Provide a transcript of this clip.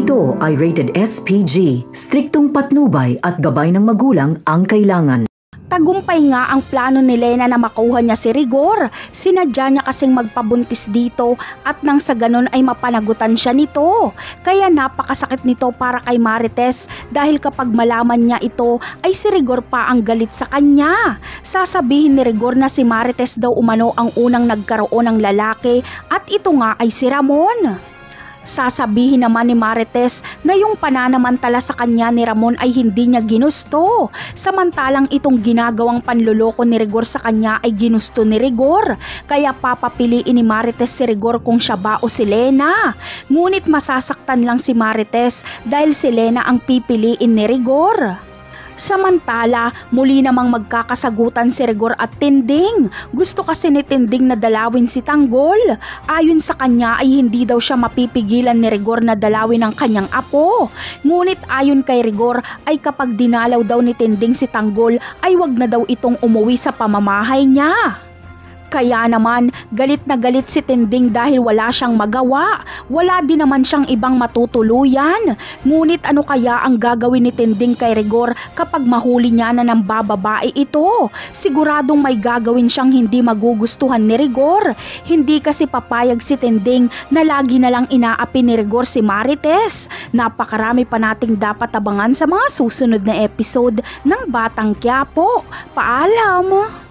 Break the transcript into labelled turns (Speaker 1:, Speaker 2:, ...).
Speaker 1: Ito ay rated SPG, striktong patnubay at gabay ng magulang ang kailangan.
Speaker 2: Tagumpay nga ang plano ni Lena na makuha niya si Rigor. Sinadya niya kasing magpabuntis dito at nang sa ganun ay mapanagutan siya nito. Kaya napakasakit nito para kay Marites dahil kapag malaman niya ito ay si Rigor pa ang galit sa kanya. Sasabihin ni Rigor na si Marites daw umano ang unang nagkaroon ng lalaki at ito nga ay si Ramon. Sasabihin naman ni Marites na yung pananamantala sa kanya ni Ramon ay hindi niya ginusto. Samantalang itong ginagawang panluloko ni Rigor sa kanya ay ginusto ni Rigor. Kaya papapiliin ni Marites si Rigor kung siya ba o si Lena. Ngunit masasaktan lang si Marites dahil si Lena ang pipiliin ni Rigor. Samantala, muli namang magkakasagutan si Rigor at Tinding. Gusto kasi ni Tinding na dalawin si Tanggol. Ayon sa kanya ay hindi daw siya mapipigilan ni Rigor na dalawin ang kanyang apo. Ngunit ayon kay Rigor ay kapag dinalaw daw ni Tinding si Tanggol ay wag na daw itong umuwi sa pamamahay niya. Kaya naman, galit na galit si Tinding dahil wala siyang magawa. Wala din naman siyang ibang matutuluyan. Ngunit ano kaya ang gagawin ni Tinding kay Rigor kapag mahuli niya na ng bababae ito? Siguradong may gagawin siyang hindi magugustuhan ni Rigor. Hindi kasi papayag si Tinding na lagi na lang inaapi ni Rigor si Marites. Napakarami pa nating dapat abangan sa mga susunod na episode ng Batang Quiapo. Paalam!